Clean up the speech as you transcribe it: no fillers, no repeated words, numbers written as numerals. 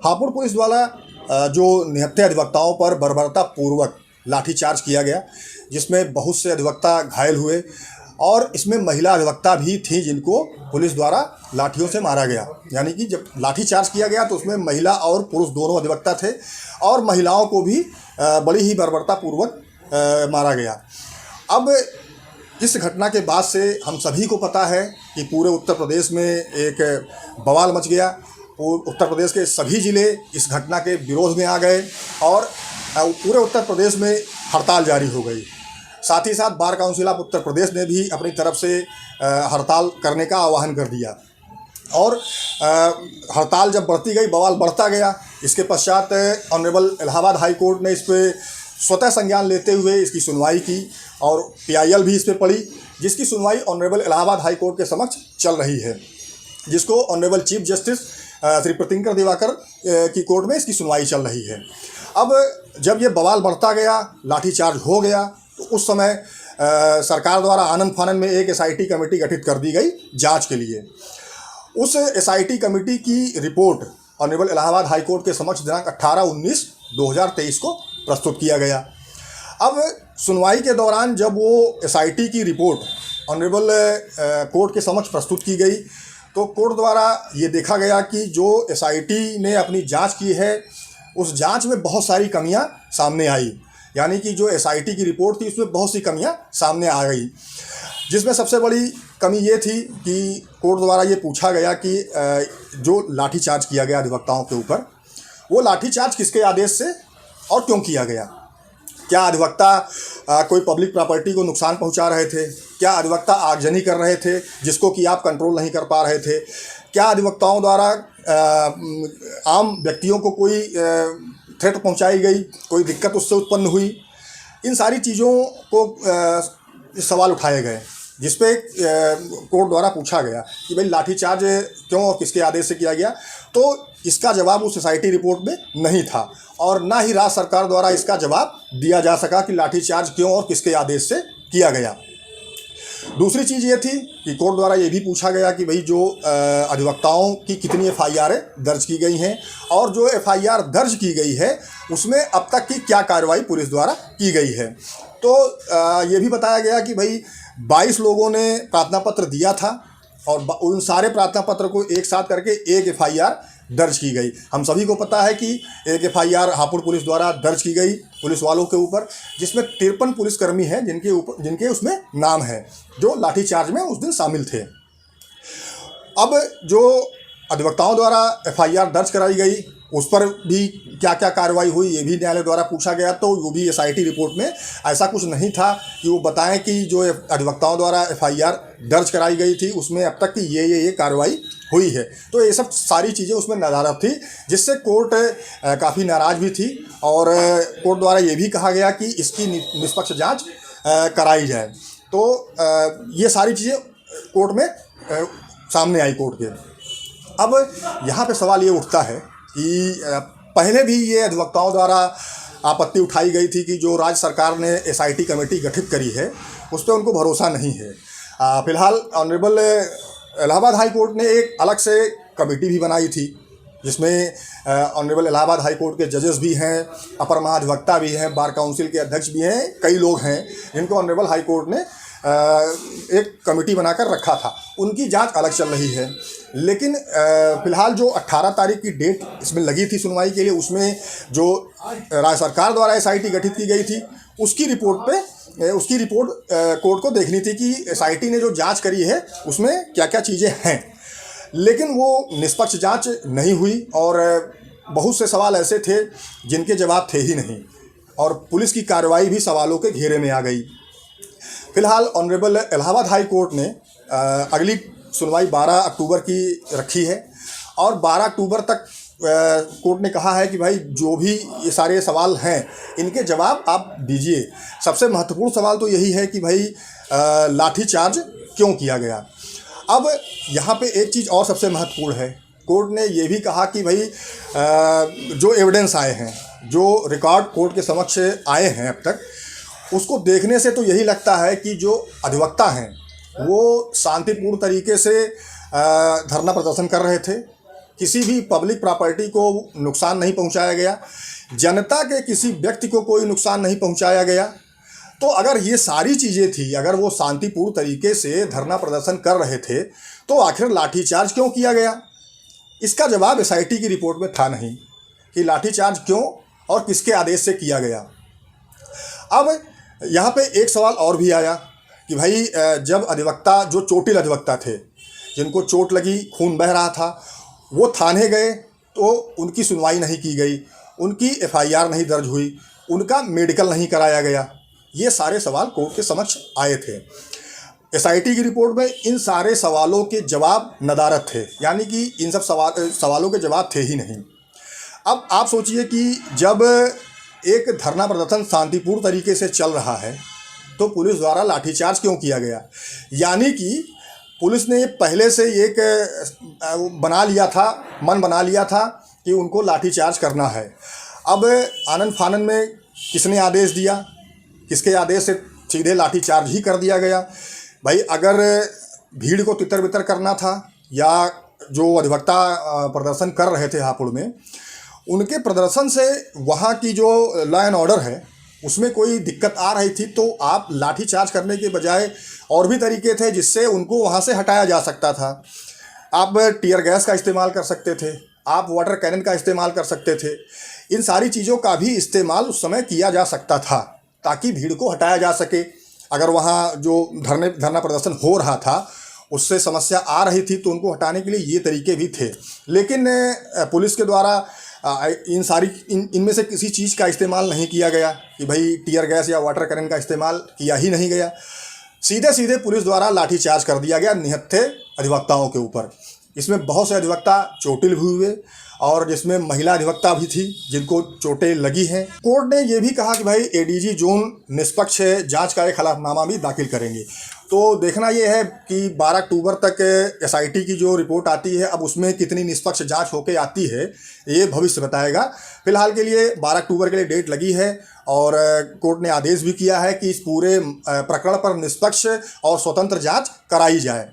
Hapur police द्वारा जो निहत्थे अधिवक्ताओं पर बर्बरतापूर्वक लाठीचार्ज किया गया, जिसमें बहुत से अधिवक्ता घायल हुए और इसमें महिला अधिवक्ता भी थी जिनको पुलिस द्वारा लाठियों से मारा गया। यानी कि जब लाठीचार्ज किया गया तो उसमें महिला और पुरुष दोनों अधिवक्ता थे और महिलाओं को भी बड़ी ही बर्बरतापूर्वक मारा गया। अब इस घटना के बाद से हम सभी को पता है कि पूरे उत्तर प्रदेश में एक बवाल मच गया। उत्तर प्रदेश के सभी ज़िले इस घटना के विरोध में आ गए और पूरे उत्तर प्रदेश में हड़ताल जारी हो गई। साथ ही साथ bar council of Uttar Pradesh ने भी अपनी तरफ से हड़ताल करने का आह्वान कर दिया और हड़ताल जब बढ़ती गई, बवाल बढ़ता गया। इसके पश्चात ऑनरेबल इलाहाबाद हाई कोर्ट ने इस पर स्वतः संज्ञान लेते हुए इसकी सुनवाई की और PIL भी इस पर पड़ी, जिसकी सुनवाई ऑनरेबल इलाहाबाद हाई कोर्ट के समक्ष चल रही है, जिसको honourable chief justice Shri Pratinkar Diwakar की कोर्ट में इसकी सुनवाई चल रही है। अब जब ये बवाल बढ़ता गया, लाठीचार्ज हो गया, तो उस समय सरकार द्वारा आनन फानन में एक SIT कमेटी गठित कर दी गई जांच के लिए। उस SIT कमेटी की report honourable Allahabad high court के समक्ष दिनांक 18/19/2023 को प्रस्तुत किया गया। अब सुनवाई के दौरान जब वो SIT की रिपोर्ट ऑनरेबल कोर्ट के समक्ष प्रस्तुत की गई तो कोर्ट द्वारा ये देखा गया कि जो SIT ने अपनी जांच की है उस जांच में बहुत सारी कमियां सामने आई। यानी कि जो SIT की रिपोर्ट थी उसमें बहुत सी कमियां सामने आ गई, जिसमें सबसे बड़ी कमी ये थी कि कोर्ट द्वारा ये पूछा गया कि जो लाठीचार्ज किया गया अधिवक्ताओं के ऊपर, वो लाठीचार्ज किसके आदेश से और क्यों किया गया। क्या अधिवक्ता कोई पब्लिक प्रॉपर्टी को नुकसान पहुंचा रहे थे? क्या अधिवक्ता आगजनी कर रहे थे जिसको कि आप कंट्रोल नहीं कर पा रहे थे? क्या अधिवक्ताओं द्वारा आम व्यक्तियों को कोई थ्रेट पहुंचाई गई, कोई दिक्कत उससे उत्पन्न हुई? इन सारी चीज़ों को सवाल उठाए गए, जिस पे कोर्ट द्वारा पूछा गया कि भाई लाठीचार्ज क्यों और किसके आदेश से किया गया। तो इसका जवाब उस SIT रिपोर्ट में नहीं था और ना ही राज्य सरकार द्वारा इसका जवाब दिया जा सका कि लाठीचार्ज क्यों और किसके आदेश से किया गया। दूसरी चीज़ ये थी कि कोर्ट द्वारा ये भी पूछा गया कि भाई जो अधिवक्ताओं की कितनी FIR दर्ज की गई हैं और जो FIR दर्ज की गई है उसमें अब तक की क्या कार्रवाई पुलिस द्वारा की गई है। तो ये भी बताया गया कि भाई 22 लोगों ने प्रार्थना पत्र दिया था और उन सारे प्रार्थना पत्र को एक साथ करके एक FIR दर्ज की गई। हम सभी को पता है कि एक FIR हापुड़ पुलिस द्वारा दर्ज की गई पुलिस वालों के ऊपर, जिसमें 53 पुलिसकर्मी हैं जिनके उसमें नाम है, जो लाठीचार्ज में उस दिन शामिल थे। अब जो अधिवक्ताओं द्वारा FIR दर्ज कराई गई उस पर भी क्या क्या कार्रवाई हुई ये भी न्यायालय द्वारा पूछा गया। तो वो भी SIT रिपोर्ट में ऐसा कुछ नहीं था कि वो बताएं कि जो अधिवक्ताओं द्वारा FIR दर्ज कराई गई थी उसमें अब तक की ये कार्रवाई हुई है। तो ये सब सारी चीज़ें उसमें नदारद थी, जिससे कोर्ट काफ़ी नाराज़ भी थी और कोर्ट द्वारा ये भी कहा गया कि इसकी निष्पक्ष जाँच कराई जाए। तो ये सारी चीज़ें कोर्ट में सामने आई कोर्ट के। अब यहाँ पे सवाल ये उठता है कि पहले भी ये अधिवक्ताओं द्वारा आपत्ति उठाई गई थी कि जो राज्य सरकार ने SIT कमेटी गठित करी है उस पर उनको भरोसा नहीं है। फिलहाल ऑनरेबल इलाहाबाद हाई कोर्ट ने एक अलग से कमेटी भी बनाई थी, जिसमें ऑनरेबल इलाहाबाद हाई कोर्ट के जजेस भी हैं, अपर महाधिवक्ता भी हैं, बार काउंसिल के अध्यक्ष भी हैं, कई लोग हैं जिनको ऑनरेबल हाई कोर्ट ने एक कमेटी बनाकर रखा था। उनकी जांच अलग चल रही है। लेकिन फ़िलहाल जो 18 तारीख की डेट इसमें लगी थी सुनवाई के लिए, उसमें जो राज्य सरकार द्वारा SIT गठित की गई थी उसकी रिपोर्ट कोर्ट को देखनी थी कि SIT ने जो जांच करी है उसमें क्या क्या चीज़ें हैं। लेकिन वो निष्पक्ष जांच नहीं हुई और बहुत से सवाल ऐसे थे जिनके जवाब थे ही नहीं और पुलिस की कार्रवाई भी सवालों के घेरे में आ गई। फिलहाल ऑनरेबल इलाहाबाद हाई कोर्ट ने अगली सुनवाई 12 अक्टूबर की रखी है और 12 अक्टूबर तक कोर्ट ने कहा है कि भाई जो भी ये सारे सवाल हैं इनके जवाब आप दीजिए। सबसे महत्वपूर्ण सवाल तो यही है कि भाई लाठीचार्ज क्यों किया गया। अब यहाँ पे एक चीज़ और सबसे महत्वपूर्ण है, कोर्ट ने ये भी कहा कि भाई जो एविडेंस आए हैं, जो रिकॉर्ड कोर्ट के समक्ष आए हैं अब तक, उसको देखने से तो यही लगता है कि जो अधिवक्ता हैं वो शांतिपूर्ण तरीके से धरना प्रदर्शन कर रहे थे, किसी भी पब्लिक प्रॉपर्टी को नुकसान नहीं पहुंचाया गया, जनता के किसी व्यक्ति को कोई नुकसान नहीं पहुंचाया गया। तो अगर ये सारी चीज़ें थी, अगर वो शांतिपूर्ण तरीके से धरना प्रदर्शन कर रहे थे, तो आखिर लाठीचार्ज क्यों किया गया? इसका जवाब एसआईटी की रिपोर्ट में था नहीं कि लाठीचार्ज क्यों और किसके आदेश से किया गया। अब यहाँ पे एक सवाल और भी आया कि भाई जब अधिवक्ता, जो चोटिल अधिवक्ता थे, जिनको चोट लगी, खून बह रहा था, वो थाने गए तो उनकी सुनवाई नहीं की गई, उनकी एफआईआर नहीं दर्ज हुई, उनका मेडिकल नहीं कराया गया। ये सारे सवाल कोर्ट के समक्ष आए थे। एसआईटी की रिपोर्ट में इन सारे सवालों के जवाब नदारद थे, यानी कि इन सब सवालों के जवाब थे ही नहीं। अब आप सोचिए कि जब एक धरना प्रदर्शन शांतिपूर्ण तरीके से चल रहा है तो पुलिस द्वारा लाठीचार्ज क्यों किया गया? यानी कि पुलिस ने पहले से एक मन बना लिया था कि उनको लाठीचार्ज करना है। अब आनन फानन में किसने आदेश दिया? किसके आदेश से सीधे लाठीचार्ज ही कर दिया गया? भाई अगर भीड़ को तितर बितर करना था, या जो अधिवक्ता प्रदर्शन कर रहे थे हापुड़ में, उनके प्रदर्शन से वहाँ की जो लॉ एंड ऑर्डर है उसमें कोई दिक्कत आ रही थी, तो आप लाठीचार्ज करने के बजाय और भी तरीके थे जिससे उनको वहाँ से हटाया जा सकता था। आप टीयर गैस का इस्तेमाल कर सकते थे, आप वाटर कैनन का इस्तेमाल कर सकते थे। इन सारी चीज़ों का भी इस्तेमाल उस समय किया जा सकता था ताकि भीड़ को हटाया जा सके। अगर वहाँ जो धरना प्रदर्शन हो रहा था उससे समस्या आ रही थी तो उनको हटाने के लिए ये तरीके भी थे। लेकिन पुलिस के द्वारा इनमें से किसी चीज़ का इस्तेमाल नहीं किया गया कि भाई टीयर गैस या वाटर कैनन का इस्तेमाल किया ही नहीं गया। सीधे सीधे पुलिस द्वारा लाठीचार्ज कर दिया गया निहत्थे अधिवक्ताओं के ऊपर। इसमें बहुत से अधिवक्ता चोटिल भी हुए और जिसमें महिला अधिवक्ता भी थी जिनको चोटें लगी हैं। कोर्ट ने ये भी कहा कि भाई एडीजी जोन निष्पक्ष जांच का एक हलफनामा भी दाखिल करेंगे। तो देखना ये है कि 12 अक्टूबर तक एसआईटी की जो रिपोर्ट आती है, अब उसमें कितनी निष्पक्ष जांच होके आती है ये भविष्य बताएगा। फिलहाल के लिए 12 अक्टूबर के लिए डेट लगी है और कोर्ट ने आदेश भी किया है कि इस पूरे प्रकरण पर निष्पक्ष और स्वतंत्र जांच कराई जाए।